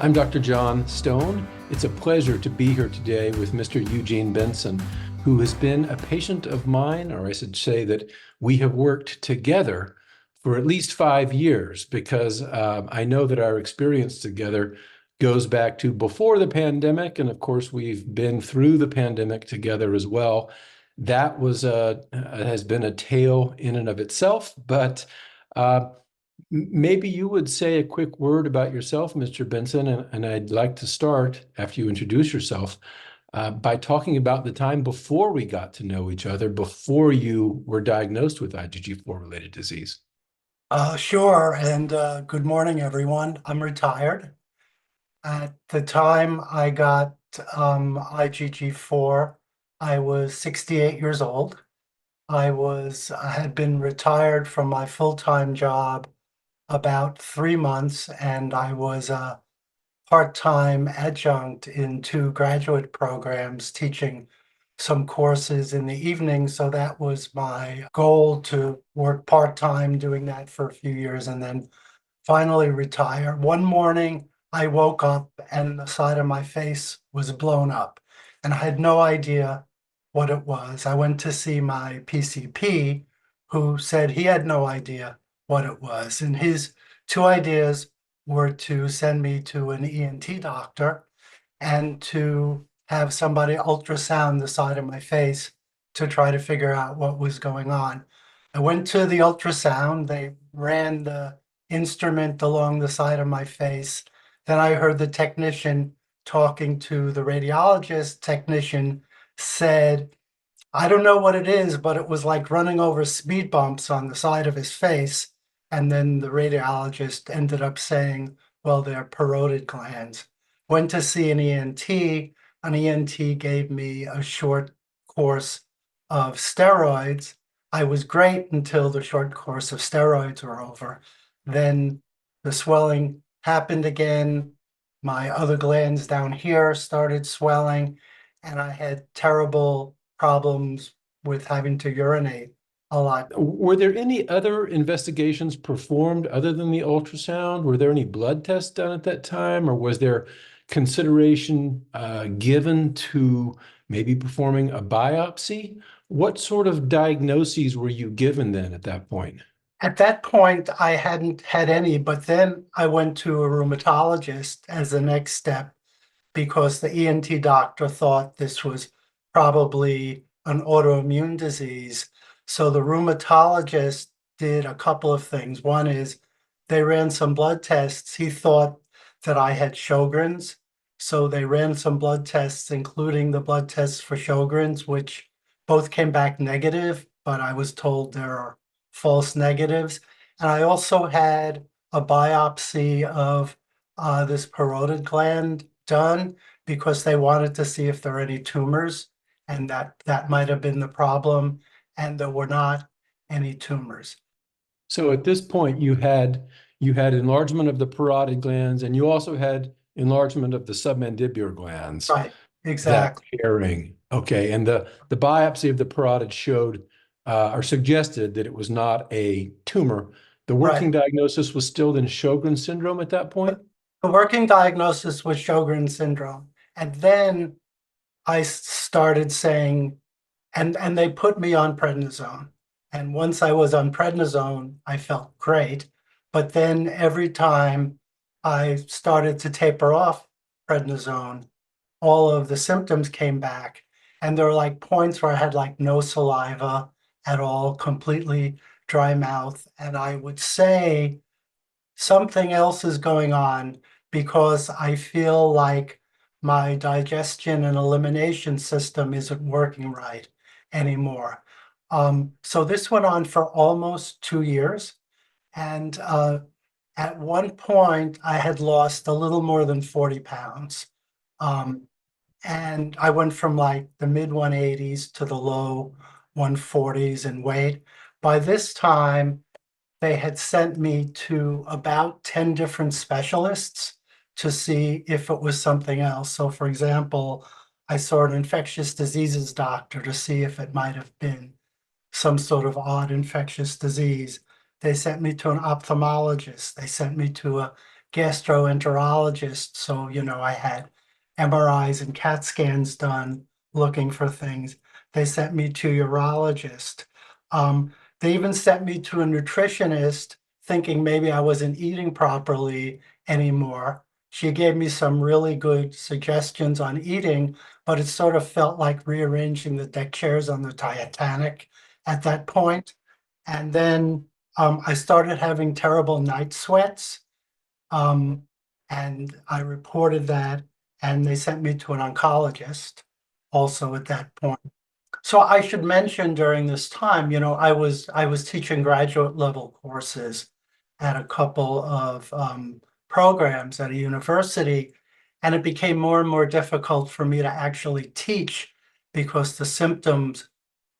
I'm Dr. John Stone. It's a pleasure to be here today with Mr. Eugene Benson, who has been a patient of mine, or I should say that we have worked together for at least 5 years, because I know that our experience together goes back to before the pandemic, and of course we've been through the pandemic together as well. That has been a tale in and of itself, but maybe you would say a quick word about yourself, Mr. Benson, and I'd like to start, after you introduce yourself, by talking about the time before we got to know each other, before you were diagnosed with IgG4-related disease. Sure, and good morning, everyone. I'm retired. At the time I got IgG4, I was 68 years old. I had been retired from my full-time job about 3 months, and I was a part-time adjunct in two graduate programs teaching some courses in the evening. So that was my goal, to work part-time doing that for a few years and then finally retire. One morning, I woke up and the side of my face was blown up, and I had no idea what it was. I went to see my PCP, who said he had no idea what it was. And his two ideas were to send me to an ENT doctor and to have somebody ultrasound the side of my face to try to figure out what was going on. I went to the ultrasound. They ran the instrument along the side of my face. Then I heard the technician talking to the radiologist. Technician said, "I don't know what it is, but it was like running over speed bumps on the side of his face." And then the radiologist ended up saying, "Well, they're parotid glands." Went to see an ENT. An ENT gave me a short course of steroids. I was great until the short course of steroids were over. Then the swelling happened again. My other glands down here started swelling, and I had terrible problems with having to urinate a lot. Were there any other investigations performed other than the ultrasound? Were there any blood tests done at that time, or was there consideration given to maybe performing a biopsy? What sort of diagnoses were you given then at that point? At that point, I hadn't had any, but then I went to a rheumatologist as the next step because the ENT doctor thought this was probably an autoimmune disease. So the rheumatologist did a couple of things. One is they ran some blood tests. He thought that I had Sjogren's. So they ran some blood tests, including the blood tests for Sjogren's, which both came back negative, but I was told there are false negatives. And I also had a biopsy of this parotid gland done because they wanted to see if there are any tumors, and that might have been the problem, and there were not any tumors. So at this point, you had enlargement of the parotid glands, and you also had enlargement of the submandibular glands. Right, That exactly. pairing. Okay, and the biopsy of the parotid showed or suggested that it was not a tumor. The working Right. diagnosis was still then Sjogren's syndrome at that point? The working diagnosis was Sjogren's syndrome. And then I started saying, and they put me on prednisone. And once I was on prednisone, I felt great. But then every time I started to taper off prednisone, all of the symptoms came back. And there were like points where I had like no saliva at all, completely dry mouth. And I would say something else is going on because I feel like my digestion and elimination system isn't working right anymore. So this went on for almost 2 years. And at one point, I had lost a little more than 40 pounds. Um, and I went from like the mid 180s to the low 140s in weight. By this time, they had sent me to about 10 different specialists to see if it was something else. So, for example, I saw an infectious diseases doctor to see if it might have been some sort of odd infectious disease. They sent me to an ophthalmologist. They sent me to a gastroenterologist. So, I had MRIs and CAT scans done looking for things. They sent me to urologist. They even sent me to a nutritionist thinking maybe I wasn't eating properly anymore. She gave me some really good suggestions on eating, but it sort of felt like rearranging the deck chairs on the Titanic at that point. And then I started having terrible night sweats. Um, and I reported that, and they sent me to an oncologist also at that point. So I should mention during this time, I was teaching graduate level courses at a couple of programs at a university, and it became more and more difficult for me to actually teach because the symptoms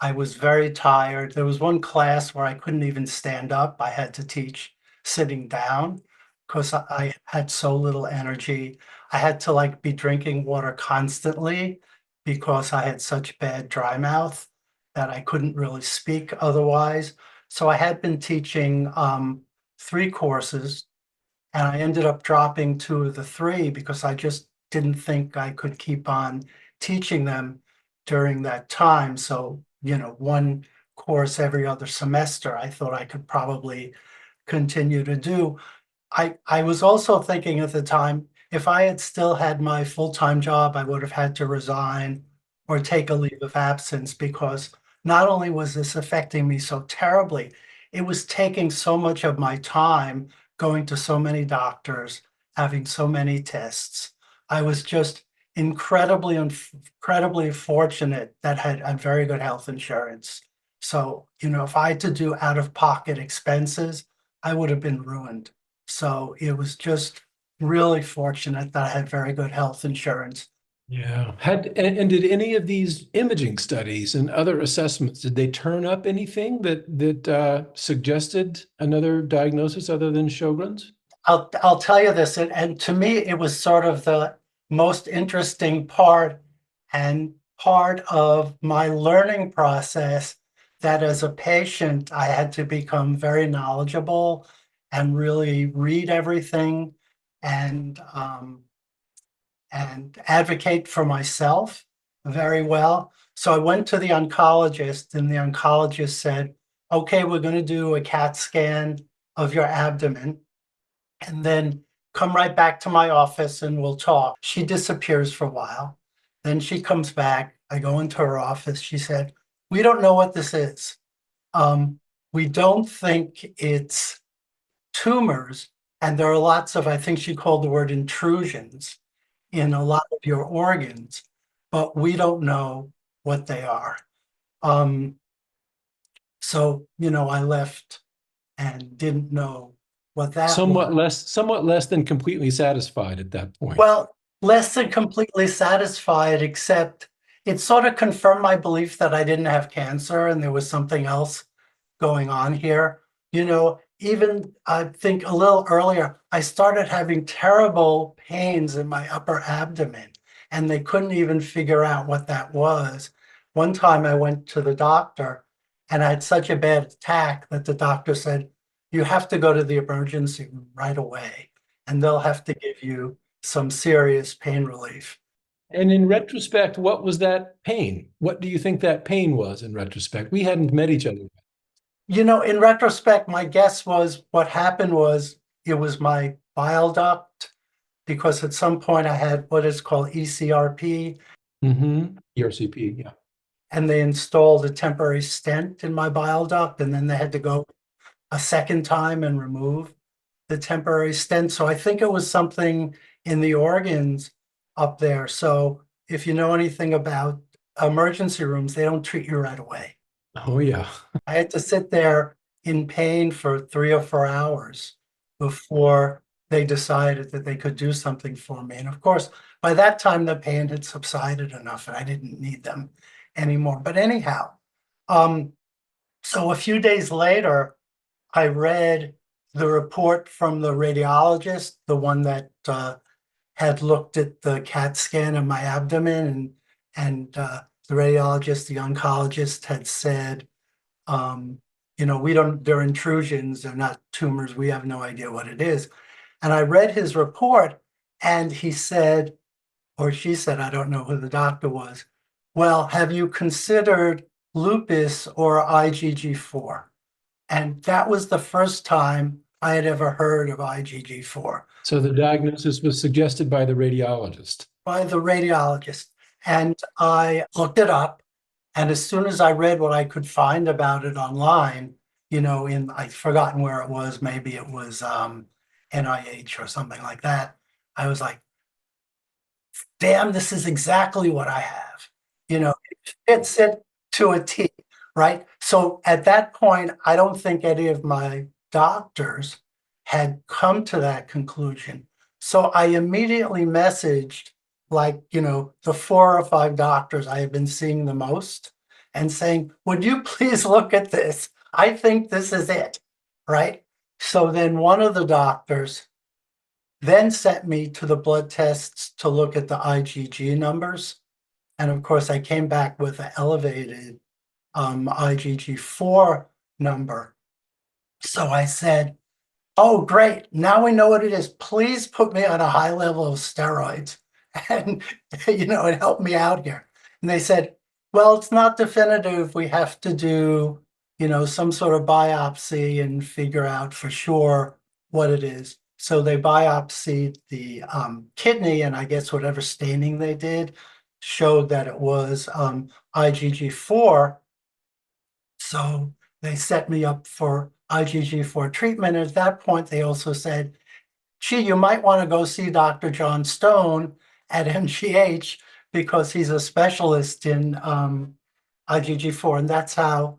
I was very tired. There was one class where I couldn't even stand up. I had to teach sitting down because I had so little energy. I had to like be drinking water constantly because I had such bad dry mouth that I couldn't really speak otherwise. So I had been teaching three courses, and I ended up dropping two of the three because I just didn't think I could keep on teaching them during that time. So, one course every other semester, I thought I could probably continue to do. I was also thinking at the time, if I had still had my full-time job, I would have had to resign or take a leave of absence because not only was this affecting me so terribly, it was taking so much of my time going to so many doctors, having so many tests. I was just incredibly fortunate that had very good health insurance. So, if I had to do out-of-pocket expenses, I would have been ruined. So it was just really fortunate that I had very good health insurance. Yeah. And did any of these imaging studies and other assessments, did they turn up anything that suggested another diagnosis other than Sjogren's? I'll tell you this, and to me, it was sort of the most interesting part and part of my learning process that as a patient, I had to become very knowledgeable and really read everything and advocate for myself very well. So I went to the oncologist, and the oncologist said, okay, we're going to do a CAT scan of your abdomen and then come right back to my office and we'll talk. She disappears for a while. Then she comes back. I go into her office. She said, we don't know what this is. We don't think it's tumors. And there are lots of, I think she called the word intrusions in a lot of your organs, but we don't know what they are. Um, so, I left and didn't know what that was. Somewhat less than completely satisfied at that point. Well, less than completely satisfied, except it sort of confirmed my belief that I didn't have cancer and there was something else going on here. Even I think a little earlier, I started having terrible pains in my upper abdomen, and they couldn't even figure out what that was. One time I went to the doctor and I had such a bad attack that the doctor said, you have to go to the emergency room right away, and they'll have to give you some serious pain relief. And in retrospect, what was that pain? What do you think that pain was in retrospect? We hadn't met each other. In retrospect, my guess was what happened was it was my bile duct because at some point I had what is called ECRP, Mm-hmm. ERCP, yeah. and they installed a temporary stent in my bile duct, and then they had to go a second time and remove the temporary stent. So I think it was something in the organs up there. So if you know anything about emergency rooms, they don't treat you right away. Oh, yeah. I had to sit there in pain for 3 or 4 hours before they decided that they could do something for me. And of course, by that time, the pain had subsided enough and I didn't need them anymore. But anyhow, um, so a few days later, I read the report from the radiologist, the one that had looked at the CAT scan of my abdomen, and the radiologist, the oncologist, had said, we don't, they're intrusions, they're not tumors. We have no idea what it is. And I read his report, and he said, or she said, I don't know who the doctor was, well, have you considered lupus or IgG4? And that was the first time I had ever heard of IgG4 So the diagnosis was suggested by the radiologist. by the radiologist. And I looked it up. And as soon as I read what I could find about it online, I've forgotten where it was, maybe it was NIH or something like that. I was like, damn, this is exactly what I have. It fits it to a T, right? So at that point, I don't think any of my doctors had come to that conclusion. So I immediately messaged, like, the 4 or 5 doctors I have been seeing the most and saying, would you please look at this? I think this is it, right? So then one of the doctors then sent me to the blood tests to look at the IgG numbers. And of course, I came back with an elevated IgG4 number. So I said, oh, great. Now we know what it is. Please put me on a high level of steroids and, and help me out here. And they said, well, it's not definitive. We have to do, some sort of biopsy and figure out for sure what it is. So they biopsied the kidney, and I guess whatever staining they did showed that it was IgG4. So they set me up for IgG4 treatment. At that point, they also said, gee, you might want to go see Dr. John Stone at MGH because he's a specialist in IgG4. And that's how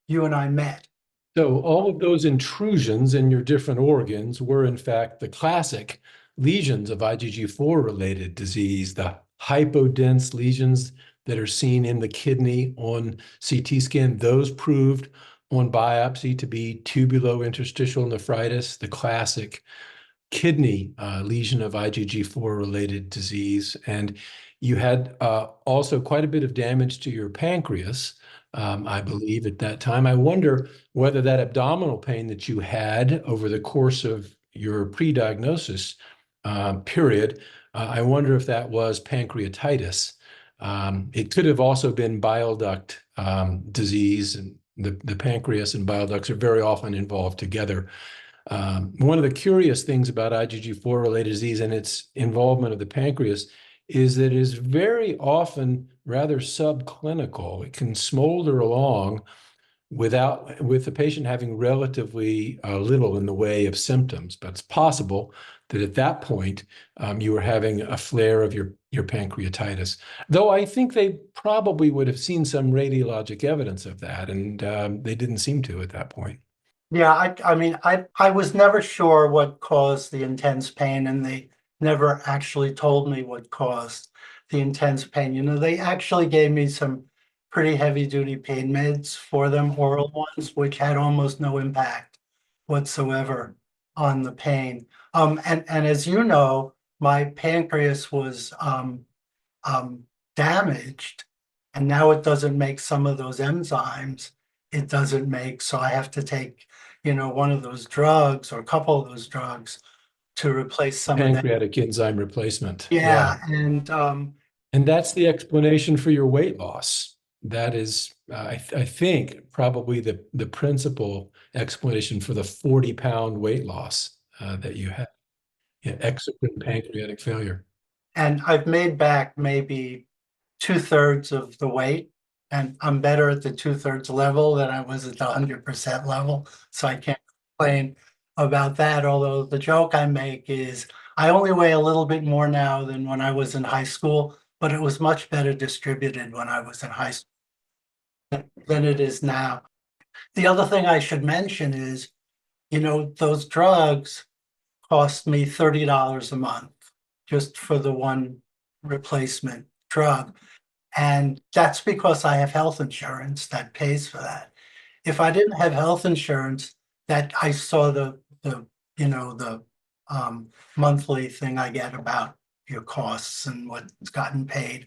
you and I met. So all of those intrusions in your different organs were in fact the classic lesions of IgG4 related disease, the hypodense lesions that are seen in the kidney on CT scan. Those proved on biopsy to be tubulointerstitial nephritis, the classic kidney lesion of IgG4 related disease. And you had also quite a bit of damage to your pancreas, I believe, at that time. I wonder whether that abdominal pain that you had over the course of your pre-diagnosis period, I wonder if that was pancreatitis. It could have also been bile duct disease, and the pancreas and bile ducts are very often involved together. One of the curious things about IgG4 related disease and its involvement of the pancreas is that it is very often rather subclinical. It can smolder along with the patient having relatively little in the way of symptoms. But it's possible that at that point you were having a flare of your pancreatitis. Though I think they probably would have seen some radiologic evidence of that, and they didn't seem to at that point. Yeah, I mean, I was never sure what caused the intense pain, and they never actually told me what caused the intense pain. They actually gave me some pretty heavy duty pain meds for them, oral ones, which had almost no impact whatsoever on the pain. And as you know, my pancreas was damaged, and now it doesn't make some of those enzymes it doesn't make. So I have to take, one of those drugs or a couple of those drugs to replace some of that. Pancreatic enzyme replacement. Yeah. Yeah. And that's the explanation for your weight loss. That is, I think, probably the principal explanation for the 40-pound weight loss that you had. Yeah, exocrine pancreatic failure. And I've made back maybe 2/3 of the weight, and I'm better at the 2/3 level than I was at the 100% level. So I can't complain about that. Although the joke I make is I only weigh a little bit more now than when I was in high school, but it was much better distributed when I was in high school than it is now. The other thing I should mention is, those drugs cost me $30 a month just for the one replacement drug. And that's because I have health insurance that pays for that. If I didn't have health insurance, that I saw the monthly thing I get about your costs and what's gotten paid,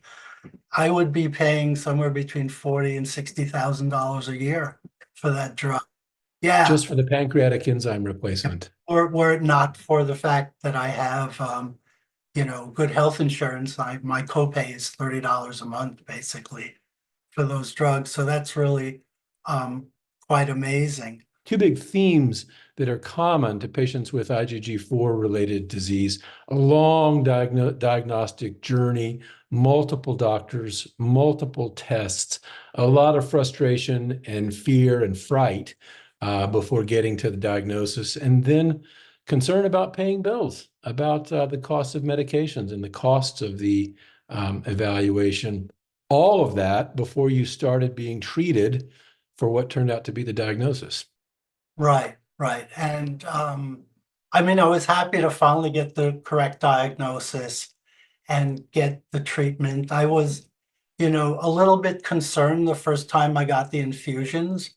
I would be paying somewhere between $40,000 and $60,000 a year for that drug. Yeah. just for the pancreatic enzyme replacement. Or were it not for the fact that I have, good health insurance, my copay is $30 a month, basically, for those drugs. So that's really um, quite amazing. Two big themes that are common to patients with IgG4 related disease: a long diagnostic journey, multiple doctors, multiple tests, a lot of frustration and fear and fright before getting to the diagnosis, and then concern about paying bills, about the cost of medications and the costs of the evaluation. All of that before you started being treated for what turned out to be the diagnosis. Right, right. And I mean, I was happy to finally get the correct diagnosis and get the treatment. I was, a little bit concerned the first time I got the infusions,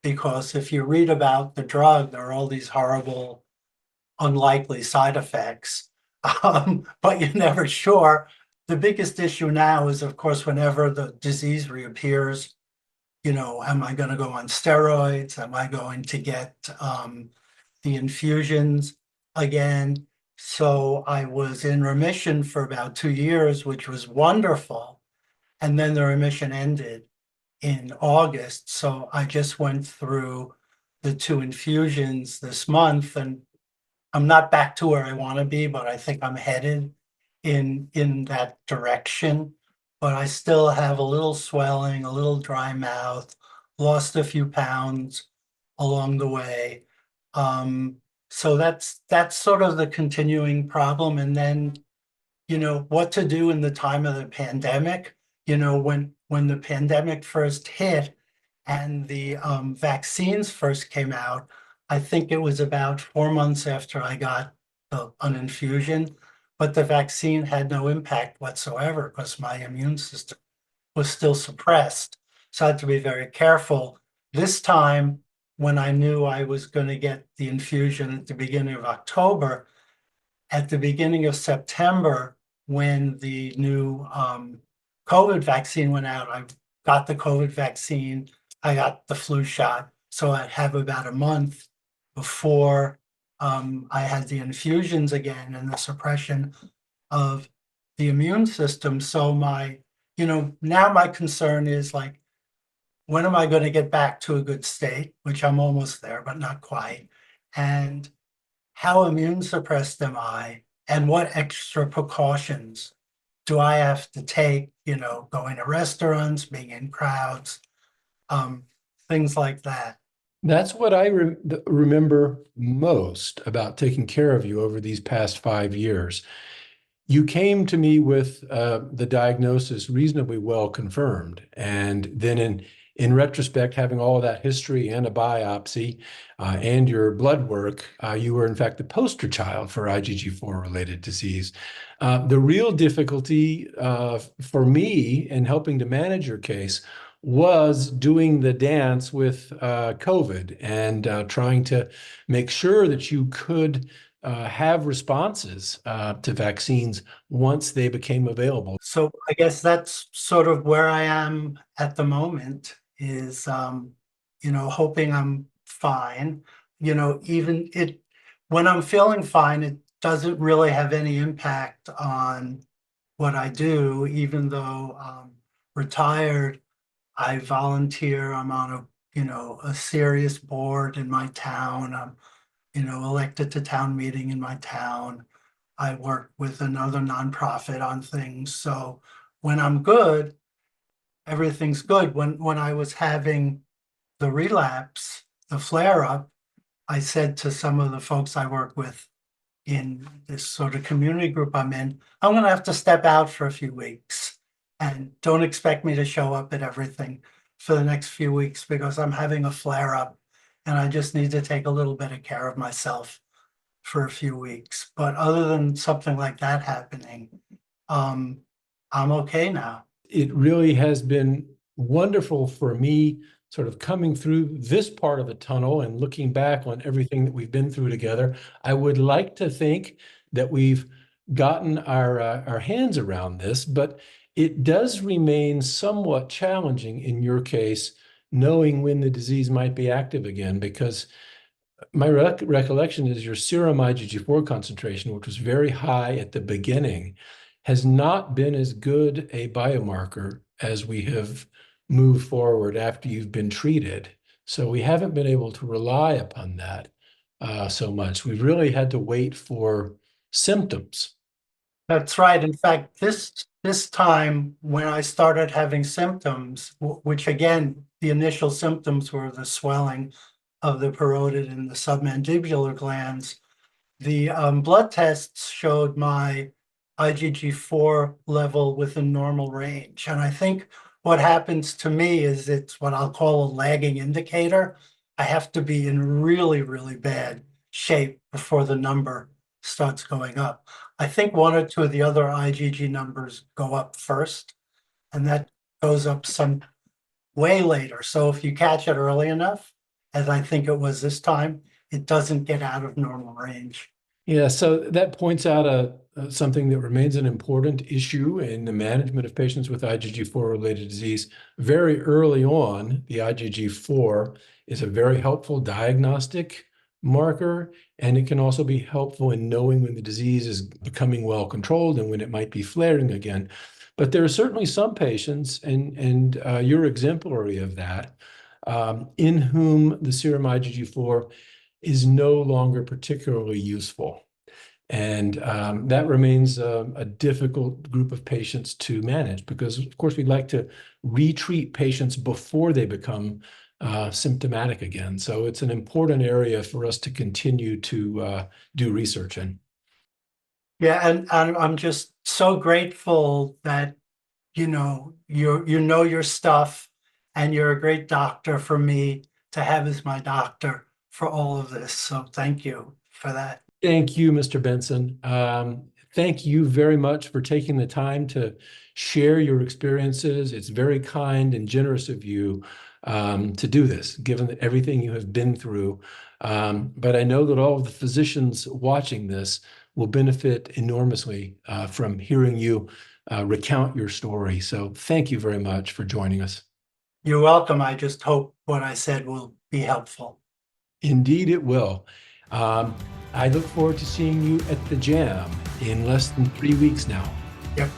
because if you read about the drug, there are all these horrible, unlikely side effects. But you're never sure. The biggest issue now is, of course, whenever the disease reappears, am I going to go on steroids? Am I going to get the infusions again? So I was in remission for about 2 years, which was wonderful. And then the remission ended in August. So I just went through the two infusions this month, and I'm not back to where I want to be, but I think I'm headed in that direction. But I still have a little swelling, a little dry mouth, lost a few pounds along the way. Um, so that's sort of the continuing problem. And then, what to do in the time of the pandemic. When the pandemic first hit and the vaccines first came out, I think it was about 4 months after I got an infusion, but the vaccine had no impact whatsoever because my immune system was still suppressed. So I had to be very careful. This time, when I knew I was going to get the infusion at the beginning of October, at the beginning of September, when the new COVID vaccine went out, I got the COVID vaccine, I got the flu shot. So I have about a month before I had the infusions again and the suppression of the immune system. So now my concern is like, when am I going to get back to a good state, which I'm almost there, but not quite. And how immune suppressed am I? And what extra precautions do I have to take, going to restaurants, being in crowds, um, things like that. That's what I remember most about taking care of you over these past 5 years. You came to me with the diagnosis reasonably well confirmed, and then in retrospect, having all of that history and a biopsy and your blood work, you were in fact the poster child for IgG4 related disease. The real difficulty for me in helping to manage your case was doing the dance with COVID and trying to make sure that you could have responses to vaccines once they became available. So I guess that's sort of where I am at the moment is, hoping I'm fine. Even when I'm feeling fine, it doesn't really have any impact on what I do, even though I'm retired. I volunteer. I'm on a serious board in my town. I'm, elected to town meeting in my town. I work with another nonprofit on things. So when I'm good, everything's good. When I was having the relapse, the flare up, I said to some of the folks I work with in this sort of community group I'm in, I'm going to have to step out for a few weeks and don't expect me to show up at everything for the next few weeks because I'm having a flare up and I just need to take a little bit of care of myself for a few weeks. But other than something like that happening, um, I'm okay now. It really has been wonderful for me sort of coming through this part of the tunnel and looking back on everything that we've been through together. I would like to think that we've gotten our hands around this, but it does remain somewhat challenging in your case knowing when the disease might be active again, because my recollection is your serum IgG4 concentration, which was very high at the beginning, has not been as good a biomarker as we have moved forward after you've been treated. So we haven't been able to rely upon that so much. We've really had to wait for symptoms. That's right. In fact, this time when I started having symptoms, which again, the initial symptoms were the swelling of the parotid and the submandibular glands, the blood tests showed my IgG4 level within normal range. And I think what happens to me is it's what I'll call a lagging indicator. I have to be in really, really bad shape before the number starts going up. I think one or two of the other IgG numbers go up first, and that goes up some way later. So if you catch it early enough, as I think it was this time, it doesn't get out of normal range. Yeah, so that points out something that remains an important issue in the management of patients with IgG4-related disease. Very early on, the IgG4 is a very helpful diagnostic marker, and it can also be helpful in knowing when the disease is becoming well controlled and when it might be flaring again. But there are certainly some patients, and you're exemplary of that, in whom the serum IgG4 is no longer particularly useful. And that remains a difficult group of patients to manage because, of course, we'd like to retreat patients before they become symptomatic again. So it's an important area for us to continue to do research in. Yeah, and I'm just so grateful that you know your stuff and you're a great doctor for me to have as my doctor for all of this. So thank you for that. Thank you, Mr. Benson. Thank you very much for taking the time to share your experiences. It's very kind and generous of you to do this, given everything you have been through. But I know that all of the physicians watching this will benefit enormously from hearing you recount your story. So thank you very much for joining us. You're welcome. I just hope what I said will be helpful. Indeed, it will. I look forward to seeing you at the Jam in less than 3 weeks now. Yep.